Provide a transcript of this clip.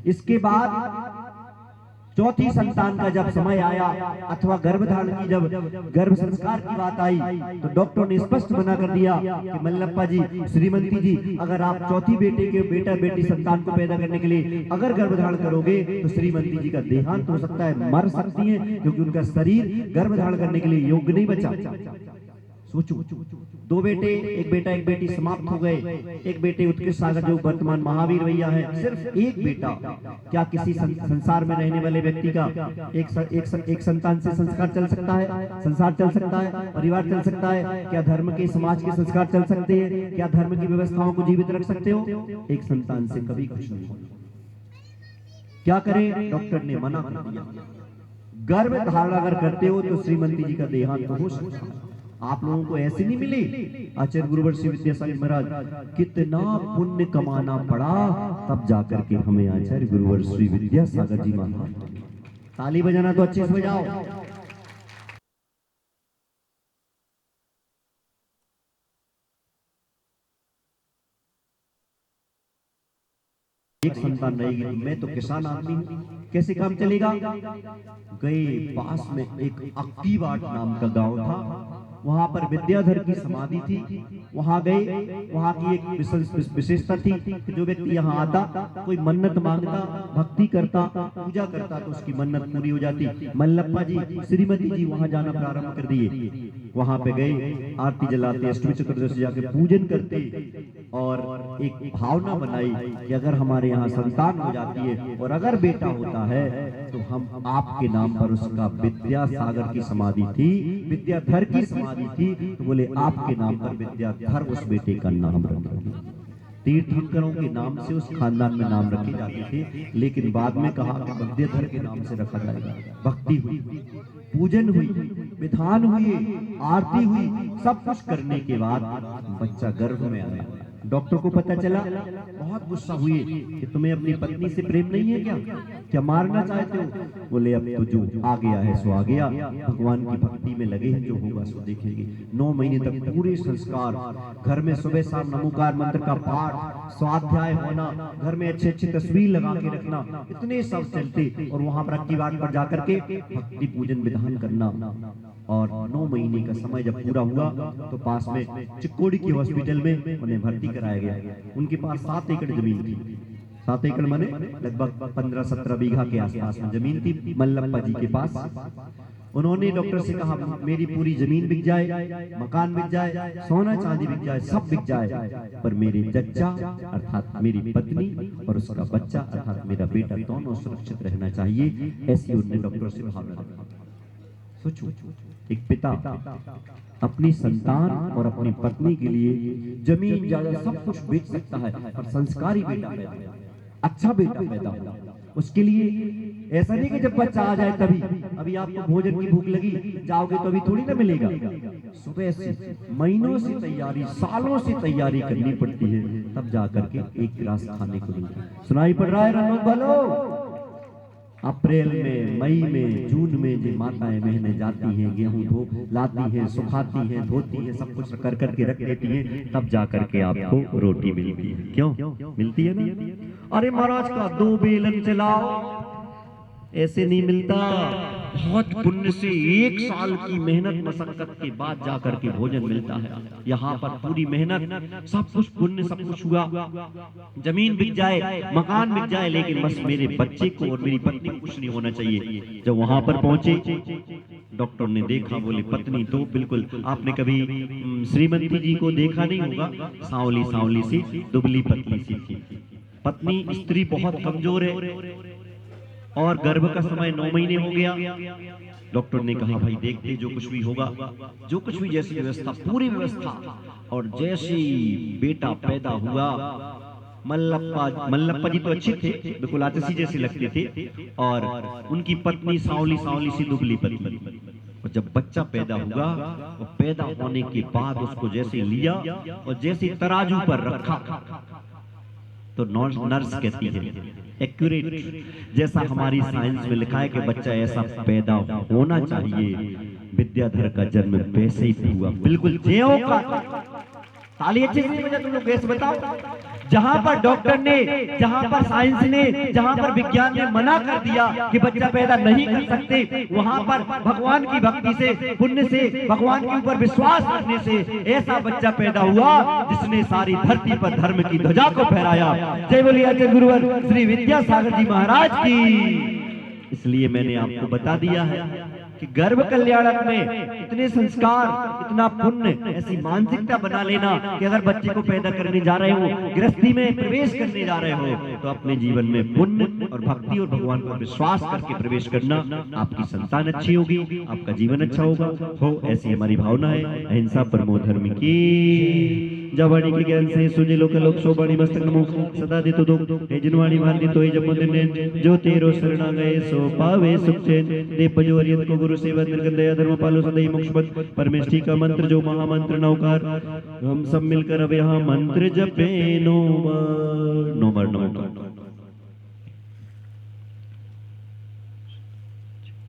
इसके बाद चौथी संतान का जब समय आया अथवा गर्भधारण की जब गर्भ संस्कार की बात आई तो डॉक्टर ने स्पष्ट मना कर दिया कि मल्लप्पा जी, श्रीमती जी, अगर आप चौथी बेटे के बेटा बेटी संतान को पैदा करने के लिए अगर गर्भधारण करोगे तो श्रीमती जी का देहांत हो सकता है, मर सकती हैं, क्योंकि उनका शरीर गर्भधारण करने के लिए योग्य नहीं बचा। सोचो, दो बेटे, एक बेटा एक बेटी समाप्त हो गए। एक बेटे उत्कृष्ट सागर जो वर्तमान महावीर भैया है, सिर्फ एक बेटा। क्या किसी संसार में रहने वाले व्यक्ति का एक संतान से संस्कार चल सकता है, संसार चल सकता है, परिवार चल सकता है? क्या धर्म के समाज के संस्कार चल सकते हैं? क्या धर्म की व्यवस्थाओं को जीवित रख सकते हो? एक संतान से कभी कुछ नहीं होगा। क्या करें? डॉक्टर ने मना कर दिया। गर्भ धारण अगर करते हो तो श्रीमती जी का देहांत तो हो सकता है। आप लोगों को ऐसी नहीं मिली। आचार्य गुरुवर श्री विद्यासागर महाराज, कितना पुण्य कमाना पड़ा तब जाकर के हमें आचार्य गुरुवर श्री विद्यासागर जी महाराज। ताली बजाना तो अच्छे से बजाओ। एक संतान रहेगी। मैं तो किसान आदमी हूं, कैसे काम चलेगा? गए पास में एक अक्कीबाट नाम का गांव था, वहां पर विद्याधर की समाधि थी। वहां गए, वहां की एक विशेषता थी कि जो व्यक्ति यहाँ आता, कोई मन्नत मांगता, भक्ति करता, पूजा करता तो उसकी मन्नत पूरी हो जाती। मल्लप्पा जी, श्रीमती जी वहां जाना प्रारंभ कर दिए। वहां पे गए, आरती जलाते, अष्टमी चतुर्दशी जाके पूजन करते और एक भावना बनाई कि अगर हमारे यहाँ संतान हो जाती है और अगर बेटा होता है तो हम आपके नाम पर, उसका विद्यासागर की समाधि थी, विद्याधर की समाधि थी, तो बोले आपके नाम पर विद्याधर उस बेटे का नाम रखेंगे। तीर्थंकरों के नाम से उस खानदान में नाम रखे जाते थे, लेकिन बाद में कहा कि विद्याधर के नाम से रखा जाएगा। भक्ति हुई, पूजन हुई, विधान हुए, आरती हुई, सब कुछ करने के बाद बच्चा गर्भ में आया। डॉक्टर को पता चला, बहुत गुस्सा हुए कि तुम्हें अपनी पत्नी से प्रेम नहीं है क्या? क्या मारना चाहते हो? बोले अब तो जो आ गया है सो आ गया, भगवान की भक्ति में लगे हैं, जो होगा सो देखेंगे। 9 महीने तक पूरे संस्कार, घर में सुबह शाम नमोकार मंत्र का पाठ, स्वाध्याय होना, घर में अच्छी अच्छी तस्वीर लगा के रखना, इतने सब चलते। और वहां पर अक्कीबाट पर जाकर के भक्ति पूजन विधान करना। और 9 महीने का समय जब पूरा हुआ तो पास में चिक्कोड़ी की हॉस्पिटल में उन्हें भर्ती कराया गया। उनके पास 7 एकड़ जमीन थी। 7 एकड़ माने लगभग 15-17 बीघा के आसपास में जमीन थी मल्लप्पा जी के पास। उन्होंने डॉक्टर से कहा, मेरी पूरी जमीन बिक जाए, मकान बिक जाए, सोना चांदी बिक जाए, सब बिक जाए, पर मेरे जच्चा अर्थात मेरी पत्नी और उसका बच्चा अर्थात मेरा बेटा दोनों सुरक्षित रहना चाहिए। ऐसी उन्होंने डॉक्टर से भावना रखी। सोचो, एक पिता अपनी संतान और अपनी पत्नी के लिए जमीन जायदाद सब कुछ बेच सकता है, पर संस्कारी बेटा पैदा, अच्छा बेटा पैदा हो, उसके लिए ऐसा नहीं कि जब बच्चा आ जाए तभी। अभी आपको भोजन की भूख लगी, जाओगे तो अभी थोड़ी ना मिलेगा। सुबह से महीनों से तैयारी, सालों से तैयारी करनी पड़ती है, तब जाकर के एक गिलास खाने को मिलता है। सुनाई पड़ रहा है रणोत बोलो? अप्रैल में, मई में, जून में जो माताएं बहनें जाती हैं, गेहूं धो लाती हैं, सुखाती हैं, धोती हैं, सब कुछ कर करके रख देती हैं, तब जाकर के आपको रोटी मिलती है। क्यों मिलती है ना? अरे महाराज का 2 बेलन चलाओ, ऐसे नहीं मिलता। बहुत पुण्य से 1 साल की मेहनत मशक्कत के बाद जाकर के भोजन मिलता है। यहाँ पर पूरी मेहनत, सब कुछ पुण्य, सब कुछ हुआ, जमीन बिक जाए, मकान बिक जाए, लेकिन बस मेरे बच्चे को और मेरी पत्नी को कुछ नहीं होना चाहिए। जब वहां पर पहुंचे, डॉक्टर ने देखा, बोले पत्नी तो बिल्कुल, आपने कभी श्रीमती जी को देखा नहीं होगा, सांवली सांवली सी, दुबली पतली सी थी। पत्नी स्त्री बहुत कमजोर है और गर्भ का समय 9 महीने हो गया। डॉक्टर ने कहा, भाई देखते जो कुछ भी होगा, जो कुछ भी जैसी व्यवस्था, पूरी व्यवस्था। और जैसे बेटा पैदा हुआ, मल्लप्पा जी तो अच्छे थे, बिल्कुल आतिशी जैसे लगते थे, और उनकी पत्नी सांवली सांवली सी, दुबली पतली। और जब बच्चा पैदा हुआ, वो पैदा होने के बाद उसको जैसे लिया और जैसे तराजू पर रखा, तो नर्स कहती है एक्यूरेट, जैसा हमारी साइंस में लिखा है कि बच्चा ऐसा पैदा होना चाहिए, विद्याधर का जन्म वैसे ही हुआ, बिल्कुल ज्यों का। ताली अच्छे से बजा तुम लोग, गैस बताओ, जहां पर डॉक्टर ने, जहां पर साइंस ने, जहां पर विज्ञान ने मना कर दिया कि बच्चा पैदा नहीं कर सकते, वहां पर भगवान की भक्ति से, पुण्य से, भगवान के ऊपर विश्वास रखने से ऐसा बच्चा पैदा हुआ जिसने सारी धरती पर धर्म की ध्वजा को फहराया। जय बोलिए आचार्य गुरुवर श्री विद्यासागर जी महाराज की। इसलिए मैंने आपको बता दिया है कि गर्भ कल्याणक में इतने संस्कार, इतना पुण्य, ऐसी मानसिकता बना लेना कि अगर बच्चे को पैदा करने जा रहे हो, गृहस्थी में प्रवेश करने जा रहे हो, तो अपने जीवन में पुण्य और भक्ति और भगवान पर विश्वास करके प्रवेश करना। आपकी संतान अच्छी होगी, आपका जीवन अच्छा होगा, हो ऐसी हमारी भावना है। अहिंसा परमो धर्म की। जब वाणी के ज्ञान से सुने लोक लोक शोभाणी मस्तक नमो सदा दे तो दो हे जिनवाणी भान दी तो जब दिन जो तेरो शरणा गए सो पावे सुख चैन दे पंजोरियत को गुरु सेवा निर्गत दया धर्म पालो सदैई मोक्षपद परमेष्ठी का मंत्र जो महामंत्र नौकार हम सब मिलकर अब यहाँ मंत्र जपे नो बार नमो।